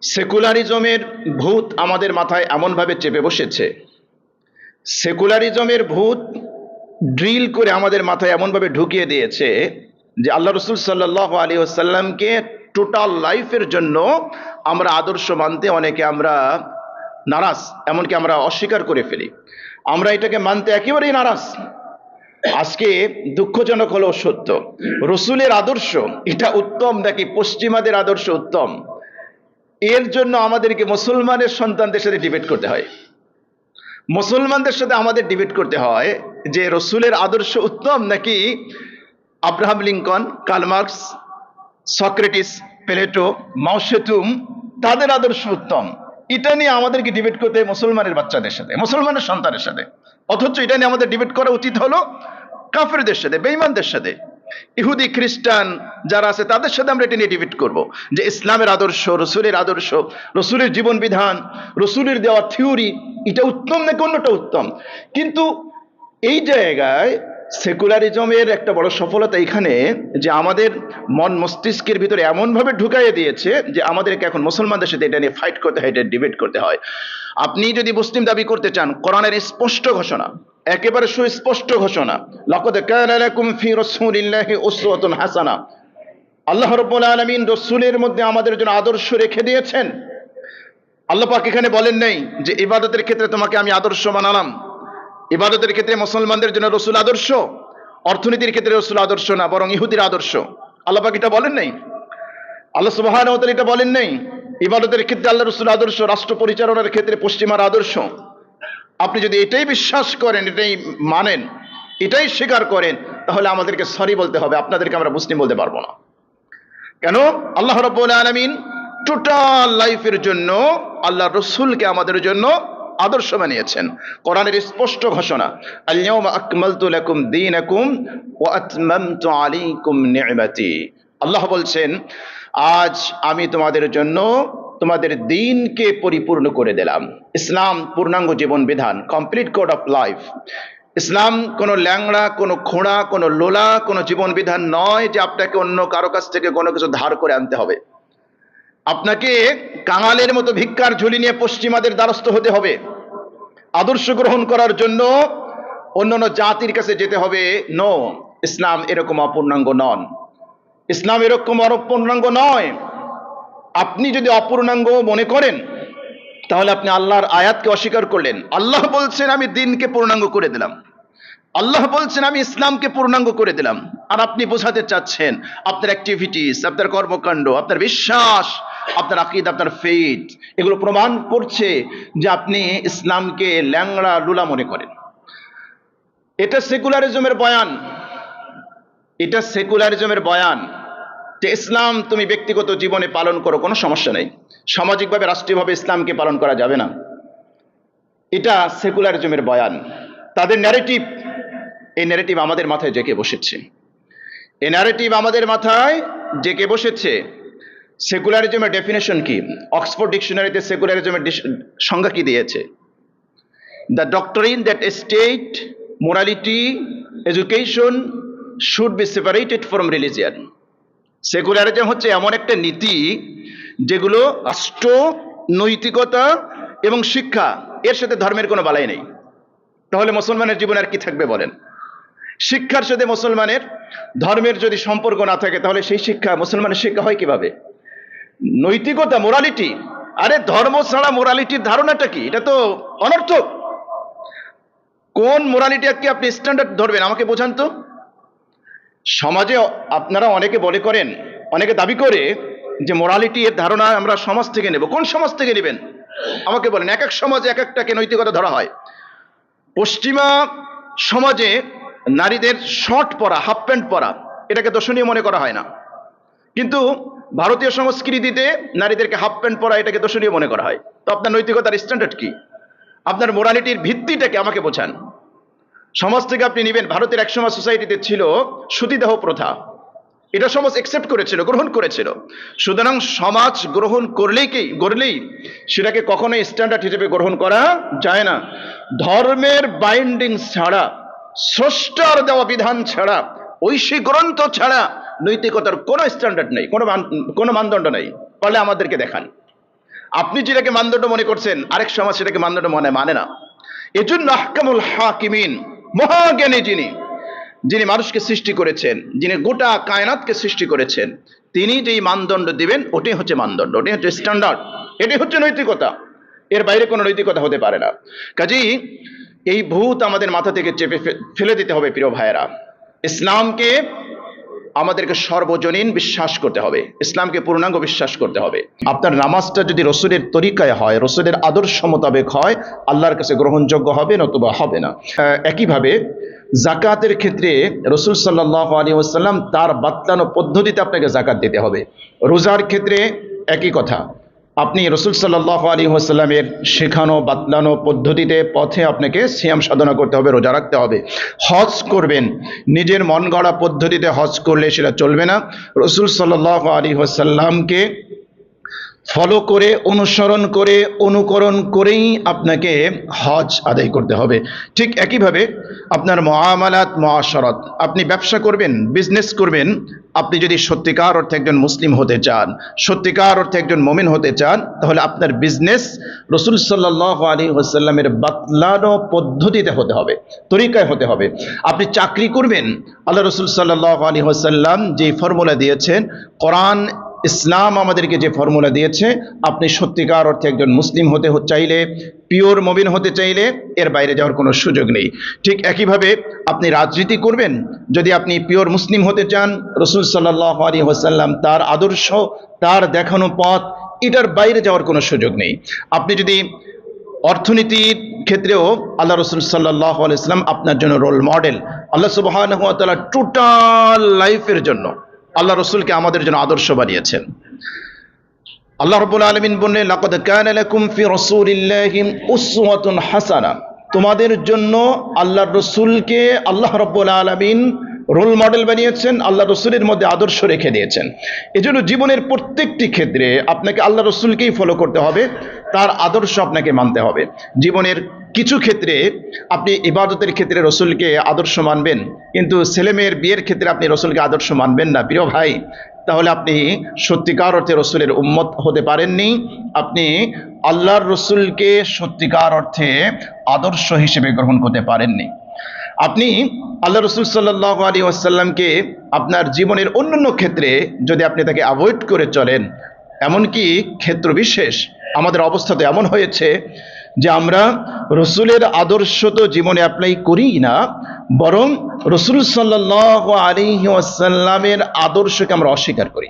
সেকুলারিজমের ভূত আমাদের মাথায় এমনভাবে চেপে বসেছে, সেকুলারিজমের ভূত ড্রিল করে আমাদের মাথায় এমনভাবে ঢুকিয়ে দিয়েছে যে আল্লাহ রসুল সাল্লাল্লাহু আলাইহি ওয়াসাল্লামকে টোটাল লাইফের জন্য আমরা আদর্শ মানতে অনেকে আমরা নারাজ, এমনকি আমরা অস্বীকার করে ফেলি। আমরা এটাকে মানতে একেবারেই নারাজ। আজকে দুঃখজনক হলেও সত্য, রসুলের আদর্শ এটা উত্তম নাকি পশ্চিমাদের আদর্শ উত্তম, এর জন্য আমাদেরকে মুসলমানের সন্তানদের সাথে ডিবেট করতে হয়। মুসলমানদের সাথে আমাদের ডিবেট করতে হয় যে রসুলের আদর্শ উত্তম নাকি Abraham Lincoln, Karl Marx, Socrates, Plato, মাও সেতুং তাদের আদর্শ উত্তম। এটা নিয়ে আমাদেরকে ডিবেট করতে হয় মুসলমানের বাচ্চাদের সাথে, মুসলমানের সন্তানের সাথে। অথচ এটা নিয়ে আমাদের ডিবেট করা উচিত হলো কাফেরদের সাথে, বেঈমানদের সাথে, ইহুদি খ্রিস্টান যারা আছে তাদের সাথে আমরা এটা নিয়ে ডিবেট করব যে ইসলামের আদর্শ, রসুলের আদর্শ, রসুলের জীবন বিধান, রসুলের দেওয়া থিওরি এটা উত্তম নাকি অন্যটা উত্তম। কিন্তু এই জায়গায় সেকুলারিজমের একটা বড় সফলতা এখানে যে আমাদের মন মস্তিষ্কের ভিতরে এমনভাবে ঢুকাইয়ে দিয়েছে যে আমাদেরকে এখন মুসলমানদের সাথে এটা নিয়ে ফাইট করতে হয়, এটা ডিবেট করতে হয়। আপনি যদি মুসলিম দাবি করতে চান, কোরআনের স্পষ্ট ঘোষণা, একেবারে সুস্পষ্ট ঘোষণা, লাকাদ কানা লাকুম ফি রাসূলিল্লাহি উসওয়াতুন হাসানাহ, আল্লাহ রাব্বুল আলামিন রসুলের মধ্যে আমাদের জন্য আদর্শ রেখে দিয়েছেন। আল্লাহ পাক এখানে বলেন নাই যে ইবাদতের ক্ষেত্রে তোমাকে আমি আদর্শ বানালাম, ইবাদতের ক্ষেত্রে মুসলমানদের জন্য রসুল আদর্শ, অর্থনীতির ক্ষেত্রে রসুল আদর্শ না, বরং ইহুদির আদর্শ। আল্লাহ পাক এটা বলেন নাই, আল্লাহ সুবহানাহু ওয়া তাআলা এটা বলেন নাই। ইবাদতের ক্ষেত্রে আল্লাহ রসুল আদর্শ, রাষ্ট্র পরিচালনার ক্ষেত্রে পশ্চিমার আদর্শ। আপনি যদি এটাই বিশ্বাস করেন, এটাই মানেন, এটাই স্বীকার করেন, তাহলে আমাদেরকে সরি বলতে হবে, আপনাদেরকে আমরা মুসলিম বলতে পারবো না। কেন? আল্লাহ রাব্বুল আলামিন টোটাল লাইফের জন্য আল্লাহ রসুলকে আমাদের জন্য আদর্শ বানিয়েছেন। কোরআনের স্পষ্ট ঘোষণা, আল-ইয়াওমা আকমালতু লাকুম দীনাকুম ওয়া আতমামতু আলাইকুম নি'মাতি। আল্লাহ বলছেন, আজ আমি তোমাদের জন্য তোমাদের দ্বীনকে পরিপূর্ণ করে দিলাম। ইসলাম পূর্ণাঙ্গ জীবন বিধান, কমপ্লিট কোড অফ লাইফ। ইসলাম কোনো ল্যাংড়া, কোনো খোঁড়া, কোনো লোলা কোনো জীবন বিধান নয় যে আপনাকে অন্য কারো কাছ থেকে কোনো কিছু ধার করে আনতে হবে, আপনাকে কাঙালের মতো ভিক্ষার ঝুলি নিয়ে পশ্চিমাদের দ্বারস্থ হতে হবে। আদর্শ গ্রহণ করার জন্য অন্যান্য জাতির কাছে যেতে হবে। নো, ইসলাম এরকম অপূর্ণাঙ্গ নন, ইসলাম এরকম অপূর্ণাঙ্গ নয়। আপনি যদি অপূর্ণাঙ্গ মনে করেন তাহলে আপনি আল্লাহর আয়াতকে অস্বীকার করলেন। আল্লাহ বলছেন আমি দ্বীনকে পূর্ণাঙ্গ করে দিলাম, আল্লাহ বলছেন আমি ইসলামকে পূর্ণাঙ্গ করে দিলাম, আর আপনি বোঝাতে চাচ্ছেন আপনার অ্যাক্টিভিটিস, আপনার কর্মকাণ্ড, আপনার বিশ্বাস, আপনার আকীদা, আপনার ফেথ, এগুলো প্রমাণ করছে যে আপনি ইসলামকে ল্যাংড়া লুলা মনে করেন। এটা সেকুলারিজমের বয়ান, এটা সেকুলারিজমের বয়ান যে ইসলাম তুমি ব্যক্তিগত জীবনে পালন করো, কোনো সমস্যা নেই, সামাজিকভাবে রাষ্ট্রীয়ভাবে ইসলামকে পালন করা যাবে না। এটা সেকুলারিজমের বয়ান, তাদের ন্যারেটিভ। এই ন্যারেটিভ আমাদের মাথায় জেঁকে বসেছে, এই ন্যারেটিভ আমাদের মাথায় জেঁকে বসেছে। সেকুলারিজমের ডেফিনেশন কি? অক্সফোর্ড ডিকশনারিতে সেকুলারিজমের সংজ্ঞা কি দিয়েছে? The ডক্টরিন that state morality education should be separated from religion. Secularism হচ্ছে এমন একটা নীতি যেগুলো রাষ্ট্র, নৈতিকতা এবং শিক্ষা, এর সাথে ধর্মের কোনো বালাই নেই। তাহলে মুসলমানের জীবন আর কি থাকবে বলেন? শিক্ষার সাথে মুসলমানের ধর্মের যদি সম্পর্ক না থাকে তাহলে সেই শিক্ষা মুসলমানের শিক্ষা হয় কিভাবে? নৈতিকতা, মোরালিটি, আরে ধর্ম ছাড়া মোরালিটির ধারণাটা কি? এটা তো অনর্থক। কোন মোরালিটি কি আপনি স্ট্যান্ডার্ড ধরবেন আমাকে বোঝান তো। সমাজে আপনারা অনেকে বলে করেন, অনেকে দাবি করে যে মোরালিটি এর ধারণা আমরা সমাজ থেকে নেব। কোন সমাজ থেকে নেবেন আমাকে বলেন? এক এক সমাজে এক একটাকে নৈতিকতা ধরা হয়। পশ্চিমা সমাজে নারীদের শর্ট পরা, হাফ প্যান্ট পরা, এটাকে দর্শনীয় মনে করা হয় না, কিন্তু ভারতীয় সংস্কৃতিতে নারীদেরকে হাফ প্যান্ট পরা এটাকে দর্শনীয় মনে করা হয়। তো আপনার নৈতিকতার স্ট্যান্ডার্ড কি? আপনার মোরালিটির ভিত্তিটাকে আমাকে বোঝান। সমাজ থেকে আপনি নেবেন, ভারতের একসময় সোসাইটিতে ছিল সতীদাহ প্রথা, এটা সমাজ অ্যাকসেপ্ট করেছিল, গ্রহণ করেছিল। সুতরাং সমাজ গ্রহণ করলেই সেটাকে কখনোই স্ট্যান্ডার্ড হিসেবে গ্রহণ করা যায় না। ধর্মের বাইন্ডিং ছাড়া, স্রষ্টার দেওয়া বিধান ছাড়া, ঐশী গ্রন্থ ছাড়া নৈতিকতার কোনো স্ট্যান্ডার্ড নেই, কোনো মানদণ্ড নেই। পারলে আমাদেরকে দেখান। আপনি যেটাকে মানদণ্ড মনে করছেন আরেক সমাজ সেটাকে মানদণ্ড মানে না। এজন্য আহকামুল হাকিমিন, মহাজ্ঞানী যিনি, যিনি মানুষকে সৃষ্টি করেছেন, যিনি গোটা কায়নাতকে সৃষ্টি করেছেন, তিনি যেই মানদণ্ড দিবেন ওটাই হচ্ছে মানদণ্ড, ওটাই হচ্ছে স্ট্যান্ডার্ড, এটাই হচ্ছে নৈতিকতা। এর বাইরে কোনো নৈতিকতা হতে পারে না। কাজেই এই ভূত আমাদের মাথা থেকে চেপে ফেলে দিতে হবে প্রিয় ভাইয়েরা। ইসলামকে আমাদেরকে সর্বজনীন বিশ্বাস করতে হবে, ইসলামকে পূর্ণাঙ্গ বিশ্বাস করতে হবে। আপনার নামাজটা যদি রসুলের তরিকায় হয়, রসুলের আদর্শ মোতাবেক হয়, আল্লাহর কাছে গ্রহণযোগ্য হবে, নতুবা হবে না। একইভাবে জাকাতের ক্ষেত্রে রসুল সাল্লাল্লাহু আলাইহি ওয়াসাল্লাম তার বাতলানো পদ্ধতিতে আপনাকে জাকাত দিতে হবে। রোজার ক্ষেত্রে একই কথা, আপনি রসুল সাল্লাল্লাহু আলাইহি ওয়াসাল্লামের শেখানো বাতলানো পদ্ধতিতে পথে আপনাকে সিয়াম সাধনা করতে হবে, রোজা রাখতে হবে। হজ করবেন, নিজের মন গড়া পদ্ধতিতে হজ করলে সেটা চলবে না। রসুল সাল্লাল্লাহু আলাইহি ওয়াসাল্লামকে ফলো করে, অনুসরণ করে, অনুকরণ করেই আপনাকে হজ আদায় করতে হবে। ঠিক একইভাবে আপনার মুআমালাত, মুআশারাত, আপনি ব্যবসা করবেন, বিজনেস করবেন, আপনি যদি সত্যিকার অর্থে একজন মুসলিম হতে চান, সত্যিকার অর্থে একজন মুমিন হতে চান, তাহলে আপনার বিজনেস রসুল সাল্লাল্লাহু আলাইহি ওয়াসাল্লামের বাতলানো পদ্ধতিতে হতে হবে, তরিকায় হতে হবে। আপনি চাকরি করবেন, আল্লাহ রসুল সাল্লাল্লাহু আলাইহি ওয়াসাল্লাম যে ফর্মুলা দিয়েছেন, কোরআন ইসলাম আমাদেরকে যে ফর্মুলা দিয়েছে, আপনি সত্যিকার অর্থে একজন মুসলিম হতে চাইলে, পিওর মুমিন হতে চাইলে এর বাইরে যাওয়ার কোনো সুযোগ নেই। ঠিক একইভাবে আপনি রাজনীতি করবেন, যদি আপনি পিওর মুসলিম হতে চান, রসুল সাল্লাল্লাহু আলাইহি ওয়াসাল্লাম তার আদর্শ, তার দেখানো পথ, এটার বাইরে যাওয়ার কোনো সুযোগ নেই। আপনি যদি অর্থনীতির ক্ষেত্রেও আল্লাহ রসুল সাল্লাল্লাহু আলাইহি ওয়াসাল্লাম আপনার জন্য রোল মডেল। আল্লাহ সুবহানাহু ওয়া তাআলা টোটাল লাইফের জন্য আল্লাহ রসুলকে আমাদের জন্য আদর্শ বানিয়েছেন। আল্লাহ রাব্বুল আলামিন বললেন, লাকাদ কানা লাকুম ফি রাসূলিল্লাহি উসওয়াতুন হাসানাহ, তোমাদের জন্য আল্লাহর রসুলকে আল্লাহ রাব্বুল আলামিন রোল মডেল বানিয়েছেন, আল্লাহ রসুলের মধ্যে আদর্শ রেখে দিয়েছেন। এজন্য জীবনের প্রত্যেকটি ক্ষেত্রে আপনাকে আল্লাহ রসুলকেই ফলো করতে হবে, তার আদর্শ আপনাকে মানতে হবে। জীবনের কিছু ক্ষেত্রে আপনি ইবাদতের ক্ষেত্রে রসুলকে আদর্শ মানবেন, কিন্তু ছেলেমেয়ের বিয়ের ক্ষেত্রে আপনি রসুলকে আদর্শ মানবেন না, প্রিয় ভাই, তাহলে আপনি সত্যিকার অর্থে রসুলের উম্মত হতে পারেননি, আপনি আল্লাহর রসুলকে সত্যিকার অর্থে আদর্শ হিসেবে গ্রহণ করতে পারেননি। আপনি আল্লাহ রসুল সাল্লাল্লাহু আলাইহি ওয়াসাল্লামকে আপনার জীবনের অন্যান্য ক্ষেত্রে যদি আপনি তাকে অ্যাভয়েড করে চলেন, এমনকি ক্ষেত্র বিশেষ আমাদের অবস্থা তো এমন হয়েছে যে আমরা রসুলের আদর্শ তো জীবনে অ্যাপ্লাই করি না, বরং রসুল সাল্লাল্লাহু আলাইহি ওয়াসাল্লামের আদর্শকে আমরা অস্বীকার করি।